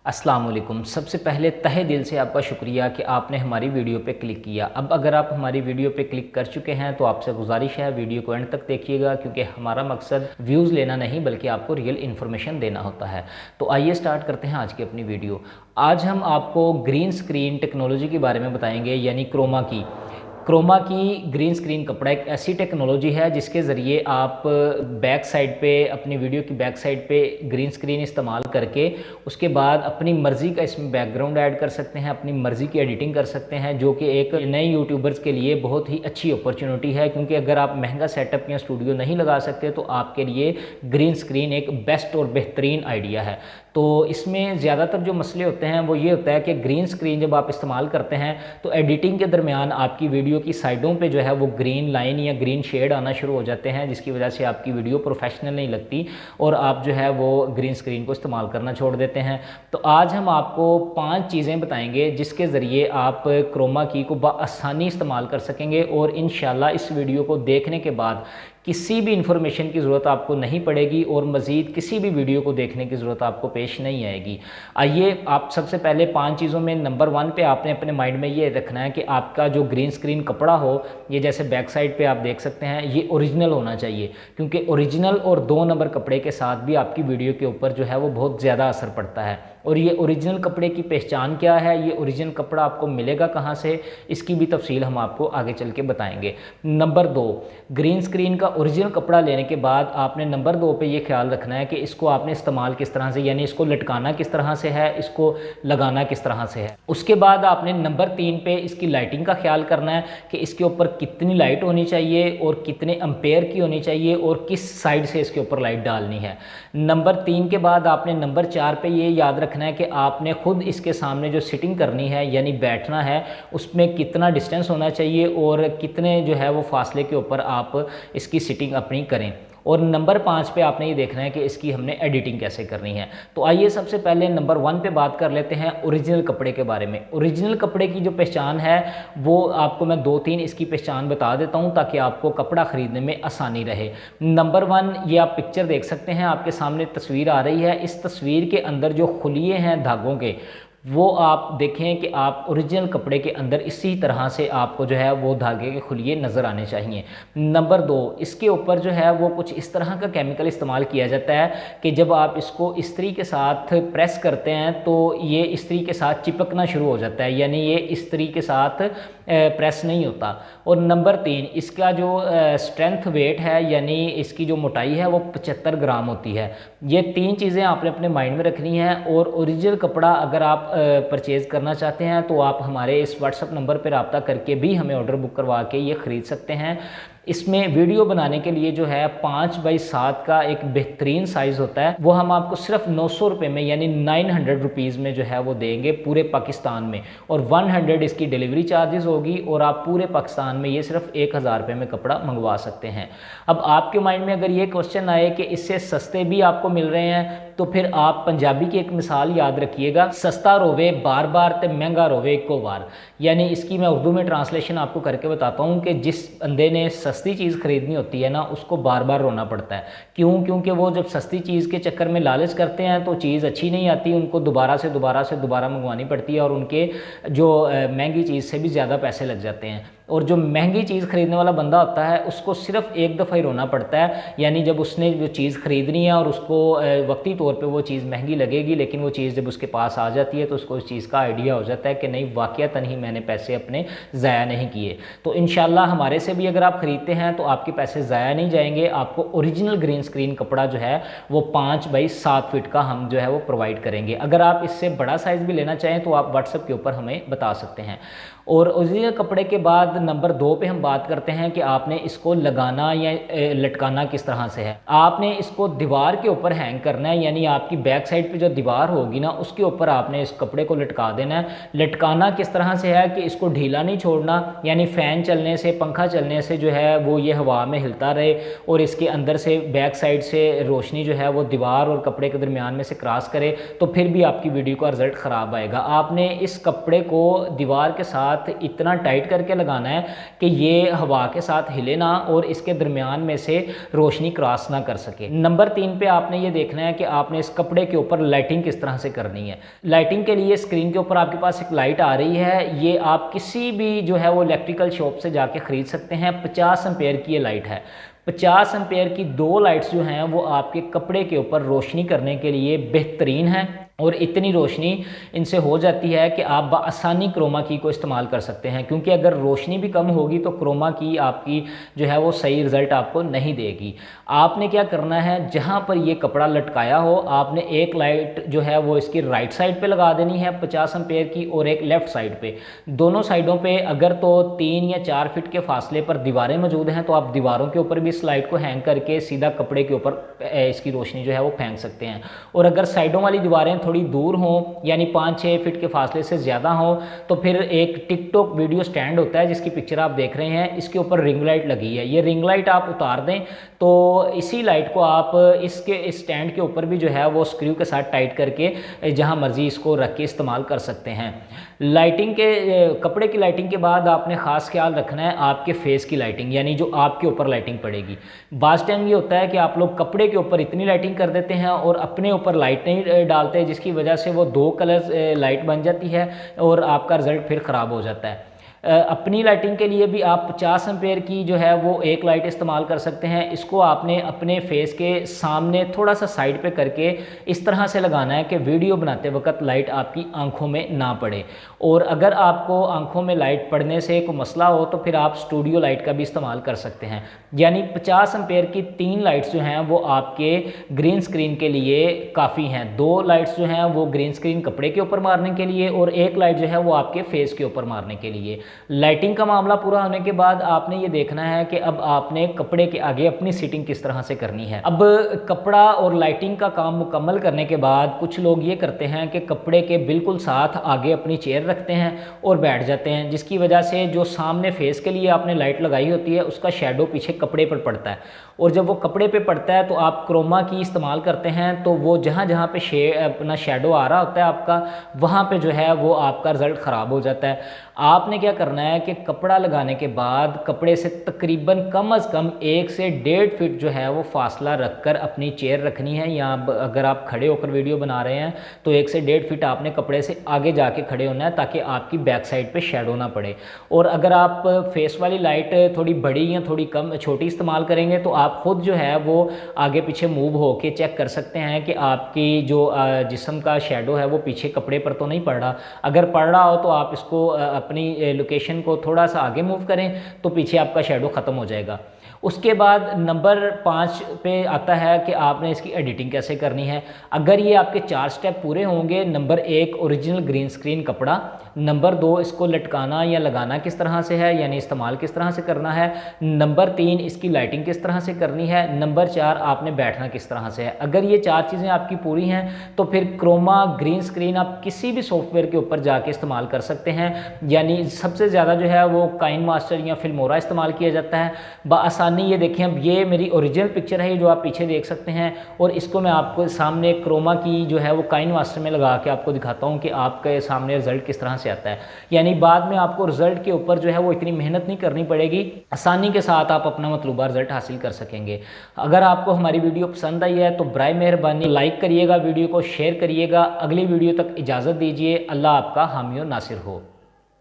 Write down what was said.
अस्सलाम वालेकुम। सबसे पहले तहे दिल से आपका शुक्रिया कि आपने हमारी वीडियो पे क्लिक किया। अब अगर आप हमारी वीडियो पे क्लिक कर चुके हैं तो आपसे गुजारिश है वीडियो को एंड तक देखिएगा, क्योंकि हमारा मकसद व्यूज़ लेना नहीं बल्कि आपको रियल इन्फॉर्मेशन देना होता है। तो आइए स्टार्ट करते हैं आज की अपनी वीडियो। आज हम आपको ग्रीन स्क्रीन टेक्नोलॉजी के बारे में बताएंगे, यानी क्रोमा की ग्रीन स्क्रीन कपड़ा एक ऐसी टेक्नोलॉजी है जिसके ज़रिए आप बैक साइड पे, अपनी वीडियो की बैक साइड पे ग्रीन स्क्रीन इस्तेमाल करके उसके बाद अपनी मर्ज़ी का इसमें बैकग्राउंड ऐड कर सकते हैं, अपनी मर्ज़ी की एडिटिंग कर सकते हैं, जो कि एक नए यूट्यूबर्स के लिए बहुत ही अच्छी अपॉर्चुनिटी है। क्योंकि अगर आप महंगा सेटअप या स्टूडियो नहीं लगा सकते तो आपके लिए ग्रीन स्क्रीन एक बेस्ट और बेहतरीन आइडिया है। तो इसमें ज़्यादातर जो मसले होते हैं वो ये होता है कि ग्रीन स्क्रीन जब आप इस्तेमाल करते हैं तो एडिटिंग के दरमियान आपकी वीडियो की साइडों पे जो है वो ग्रीन लाइन या ग्रीन शेड आना शुरू हो जाते हैं, जिसकी वजह से आपकी वीडियो प्रोफेशनल नहीं लगती और आप जो है वो ग्रीन स्क्रीन को इस्तेमाल करना छोड़ देते हैं। तो आज हम आपको 5 चीज़ें बताएंगे जिसके ज़रिए आप क्रोमा की को बआसानी इस्तेमाल कर सकेंगे और इंशाल्लाह इस वीडियो को देखने के बाद किसी भी इंफॉर्मेशन की ज़रूरत आपको नहीं पड़ेगी और मज़ीद किसी भी वीडियो को देखने की ज़रूरत आपको पेश नहीं आएगी। आइए, आप सबसे पहले 5 चीज़ों में नंबर 1 पे आपने अपने माइंड में ये रखना है कि आपका जो ग्रीन स्क्रीन कपड़ा हो, ये जैसे बैक साइड पे आप देख सकते हैं, ये ओरिजिनल होना चाहिए। क्योंकि ओरिजिनल और 2 नंबर कपड़े के साथ भी आपकी वीडियो के ऊपर जो है वो बहुत ज़्यादा असर पड़ता है। और ये ओरिजिनल कपड़े की पहचान क्या है, ये ओरिजिनल कपड़ा आपको मिलेगा कहाँ से, इसकी भी तफसील हम आपको आगे चल के बताएंगे। नंबर 2, ग्रीन स्क्रीन का ओरिजिनल कपड़ा लेने के बाद आपने नंबर 2 पे ये ख्याल रखना है कि इसको आपने इस्तेमाल किस तरह से, यानी इसको लटकाना किस तरह से है, इसको लगाना किस तरह से है। उसके बाद आपने नंबर 3 पे इसकी लाइटिंग का ख्याल करना है कि इसके ऊपर कितनी लाइट होनी चाहिए और कितने एम्पेयर की होनी चाहिए और किस साइड से इसके ऊपर लाइट डालनी है। नंबर 3 के बाद आपने नंबर 4 पे ये याद रखना है कि आपने खुद इसके सामने जो सिटिंग करनी है यानी बैठना है, उसमें कितना डिस्टेंस होना चाहिए और कितने जो है वो फासले के ऊपर आप इसकी सिटिंग अपनी करें। और नंबर 5 पे आपने ये देखना है कि इसकी हमने एडिटिंग कैसे करनी है। तो आइए सबसे पहले नंबर 1 पे बात कर लेते हैं ओरिजिनल कपड़े के बारे में। ओरिजिनल कपड़े की जो पहचान है वो आपको मैं 2-3 इसकी पहचान बता देता हूँ ताकि आपको कपड़ा ख़रीदने में आसानी रहे। नंबर 1, ये आप पिक्चर देख सकते हैं, आपके सामने तस्वीर आ रही है। इस तस्वीर के अंदर जो खुलिये हैं धागों के, वो आप देखें कि आप ओरिजिनल कपड़े के अंदर इसी तरह से आपको जो है वो धागे के खुलिये नज़र आने चाहिए। नंबर 2, इसके ऊपर जो है वो कुछ इस तरह का केमिकल इस्तेमाल किया जाता है कि जब आप इसको इस्त्री के साथ प्रेस करते हैं तो ये इस्त्री के साथ चिपकना शुरू हो जाता है, यानी ये इस्त्री के साथ प्रेस नहीं होता। और नंबर 3, इसका जो स्ट्रेंथ वेट है यानी इसकी जो मोटाई है वो 75 ग्राम होती है। ये 3 चीज़ें आपने अपने माइंड में रखनी है। और ओरिजिनल कपड़ा अगर आप परचेज़ करना चाहते हैं तो आप हमारे इस व्हाट्सअप नंबर पर रब्ता करके भी हमें ऑर्डर बुक करवा के ये ख़रीद सकते हैं। इसमें वीडियो बनाने के लिए जो है 5x7 का एक बेहतरीन साइज़ होता है, वो हम आपको सिर्फ 900 रुपये में यानी 900 रुपीज़ में जो है वो देंगे पूरे पाकिस्तान में। और 100 इसकी डिलीवरी चार्जेस होगी और आप पूरे पाकिस्तान में ये सिर्फ 1000 रुपये में कपड़ा मंगवा सकते हैं। अब आपके माइंड में अगर ये क्वेश्चन आए कि इससे सस्ते भी आपको मिल रहे हैं तो फिर आप पंजाबी की एक मिसाल याद रखिएगा, सस्ता रोवे बार बार ते महंगा रोवे एको बार। यानी इसकी मैं उर्दू में ट्रांसलेशन आपको करके बताता हूँ कि जिस बंदे ने सस्ती चीज़ खरीदनी होती है ना, उसको बार बार रोना पड़ता है। क्यों? क्योंकि वो जब सस्ती चीज़ के चक्कर में लालच करते हैं तो चीज़ अच्छी नहीं आती, उनको दोबारा मंगवानी पड़ती है और उनके जो महंगी चीज़ से भी ज़्यादा पैसे लग जाते हैं। और जो महंगी चीज़ खरीदने वाला बंदा होता है उसको सिर्फ एक दफ़ा ही रोना पड़ता है, यानी जब उसने जो चीज़ खरीदनी है और उसको वक्ती तौर पे वो चीज़ महंगी लगेगी, लेकिन वो चीज़ जब उसके पास आ जाती है तो उसको उस चीज़ का आइडिया हो जाता है कि नहीं, वाक़यातन ही मैंने पैसे अपने ज़ाया नहीं किए। तो इंशाल्लाह हमारे से भी अगर आप ख़रीदते हैं तो आपके पैसे ज़ाया नहीं जाएंगे। आपको ओरिजिनल ग्रीन स्क्रीन कपड़ा जो है वो 5x7 फीट का हम जो है वो प्रोवाइड करेंगे। अगर आप इससे बड़ा साइज़ भी लेना चाहें तो आप व्हाट्सएप के ऊपर हमें बता सकते हैं। और ओरिजिनल कपड़े के बाद नंबर 2 पे हम बात करते हैं कि आपने इसको लगाना या लटकाना किस तरह से है। आपने इसको दीवार के ऊपर हैंग करना है, यानी आपकी बैक साइड पे जो दीवार होगी ना उसके ऊपर आपने इस कपड़े को लटका देना है। लटकाना किस तरह से है कि इसको ढीला नहीं छोड़ना, यानी फ़ैन चलने से, पंखा चलने से जो है है वो ये हवा में हिलता रहे और इसके अंदर से बैक साइड से रोशनी जो है वो दीवार और कपड़े के दरमियान में से क्रॉस करे, तो फिर भी आपकी वीडियो का रिज़ल्ट ख़राब आएगा। आपने इस कपड़े को दीवार के साथ इतना टाइट करके लगाना है कि ये हवा के साथ हिले ना और इसके दरमियान में से रोशनी क्रॉस ना कर सके। नंबर 3 पे आपने ये देखना है कि आपने इस कपड़े के ऊपर लाइटिंग किस तरह से करनी है। लाइटिंग के लिए स्क्रीन के ऊपर आपके पास एक लाइट आ रही है, ये आप किसी भी जो है वो इलेक्ट्रिकल शॉप से जाके ख़रीद सकते हैं। 50 एम्पेयर की ये लाइट है। 50 एम्पेयर की 2 लाइट्स जो हैं वो आपके कपड़े के ऊपर रोशनी करने के लिए बेहतरीन है और इतनी रोशनी इनसे हो जाती है कि आप बआसानी क्रोमा की को इस्तेमाल कर सकते हैं, क्योंकि अगर रोशनी भी कम होगी तो क्रोमा की आपकी जो है वो सही रिज़ल्ट आपको नहीं देगी। आपने क्या करना है, जहाँ पर ये कपड़ा लटकाया हो आपने एक लाइट जो है वो इसकी राइट साइड पे लगा देनी है 50 एम्पेयर की और एक लेफ़्ट साइड पे। दोनों साइडों पे अगर तो 3 या 4 फीट के फासले पर दीवारें मौजूद हैं तो आप दीवारों के ऊपर भी इस लाइट को हैंग करके सीधा कपड़े के ऊपर इसकी रोशनी जो है वो फेंक सकते हैं। और अगर साइडों वाली दीवारें थोड़ी दूर हों यानी 5-6 फीट के फासले से ज़्यादा हों तो फिर एक टिकटॉक वीडियो स्टैंड होता है जिसकी पिक्चर आप देख रहे हैं, इसके ऊपर रिंग लाइट लगी है। ये रिंग लाइट आप उतार दें तो इसी लाइट को आप इसके इस स्टैंड के ऊपर भी जो है वो स्क्रू के साथ टाइट करके जहां मर्जी इसको रख के इस्तेमाल कर सकते हैं। लाइटिंग के कपड़े की लाइटिंग के बाद आपने ख़ास ख्याल रखना है आपके फेस की लाइटिंग, यानी जो आपके ऊपर लाइटिंग पड़ेगी। बाज़ टाइम ये होता है कि आप लोग कपड़े के ऊपर इतनी लाइटिंग कर देते हैं और अपने ऊपर लाइट नहीं डालते, जिसकी वजह से वो 2 कलर्स लाइट बन जाती है और आपका रिज़ल्ट फिर ख़राब हो जाता है। अपनी लाइटिंग के लिए भी आप 50 एम्पेयर की जो है वो एक लाइट इस्तेमाल कर सकते हैं। इसको आपने अपने फेस के सामने थोड़ा सा साइड पे करके इस तरह से लगाना है कि वीडियो बनाते वक्त लाइट आपकी आंखों में ना पड़े। और अगर आपको आंखों में लाइट पड़ने से कोई मसला हो तो फिर आप स्टूडियो लाइट का भी इस्तेमाल कर सकते हैं। यानी 50 एम्पेयर की 3 लाइट्स जो हैं वो आपके ग्रीन स्क्रीन के लिए काफ़ी हैं। 2 लाइट्स जो हैं वो ग्रीन स्क्रीन कपड़े के ऊपर मारने के लिए और एक लाइट जो है वो आपके फेस के ऊपर मारने के लिए। लाइटिंग का मामला पूरा होने के बाद आपने ये देखना है कि अब आपने कपड़े के आगे अपनी सीटिंग किस तरह से करनी है। अब कपड़ा और लाइटिंग का काम मुकम्मल करने के बाद कुछ लोग ये करते हैं कि कपड़े के बिल्कुल साथ आगे अपनी चेयर रखते हैं और बैठ जाते हैं, जिसकी वजह से जो सामने फेस के लिए आपने लाइट लगाई होती है उसका शेडो पीछे कपड़े पर पड़ता है। और जब वो कपड़े पे पड़ता है तो आप क्रोमा की इस्तेमाल करते हैं तो वो जहाँ जहाँ पे अपना शेडो आ रहा होता है आपका, वहाँ पे जो है वो आपका रिज़ल्ट ख़राब हो जाता है। आपने क्या करना है कि कपड़ा लगाने के बाद कपड़े से तकरीबन कम अज़ कम 1 से 1.5 फीट जो है वो फासला रखकर अपनी चेयर रखनी है। या अगर आप खड़े होकर वीडियो बना रहे हैं तो 1 से 1.5 फीट आपने कपड़े से आगे जाके खड़े होना है ताकि आपकी बैक साइड पे शेडो ना पड़े। और अगर आप फेस वाली लाइट थोड़ी बड़ी या थोड़ी कम छोटी इस्तेमाल करेंगे तो आप ख़ुद जो है वो आगे पीछे मूव होके चेक कर सकते हैं कि आपकी जो जिस्म का शेडो है वो पीछे कपड़े पर तो नहीं पड़ रहा। अगर पड़ रहा हो तो आप इसको अपनी लोकेशन को थोड़ा सा आगे मूव करें तो पीछे आपका शेडो ख़त्म हो जाएगा। उसके बाद नंबर 5 पे आता है कि आपने इसकी एडिटिंग कैसे करनी है। अगर ये आपके 4 स्टेप पूरे होंगे, नंबर 1 ओरिजिनल ग्रीन स्क्रीन कपड़ा, नंबर 2 इसको लटकाना या लगाना किस तरह से है यानी इस्तेमाल किस तरह से करना है, नंबर 3 इसकी लाइटिंग किस तरह से करनी है, नंबर 4 आपने बैठना किस तरह से है। अगर ये 4 चीज़ें आपकी पूरी हैं तो फिर क्रोमा ग्रीन स्क्रीन आप किसी भी सॉफ्टवेयर के ऊपर जाके इस्तेमाल कर सकते हैं। यानी सबसे ज़्यादा जो है वो काइन मास्टर या फिल्मोरा इस्तेमाल किया जाता है बआसानी। ये देखें, अब ये मेरी ओरिजिनल पिक्चर है जो आप पीछे देख सकते हैं और इसको मैं आपको सामने क्रोमा की जो है वो काइन मास्टर में लगा के आपको दिखाता हूँ कि आपके सामने रिजल्ट किस तरह से आता है। यानी बाद में आपको रिजल्ट के ऊपर जो है वो इतनी मेहनत नहीं करनी पड़ेगी, आसानी के साथ आप अपना मतलूबा रिजल्ट हासिल कर सकेंगे। अगर आपको हमारी वीडियो पसंद आई है तो बराए मेहरबानी लाइक करिएगा, वीडियो को शेयर करिएगा। अगली वीडियो तक इजाज़त दीजिए। अल्लाह आपका हामी और नासिर हो।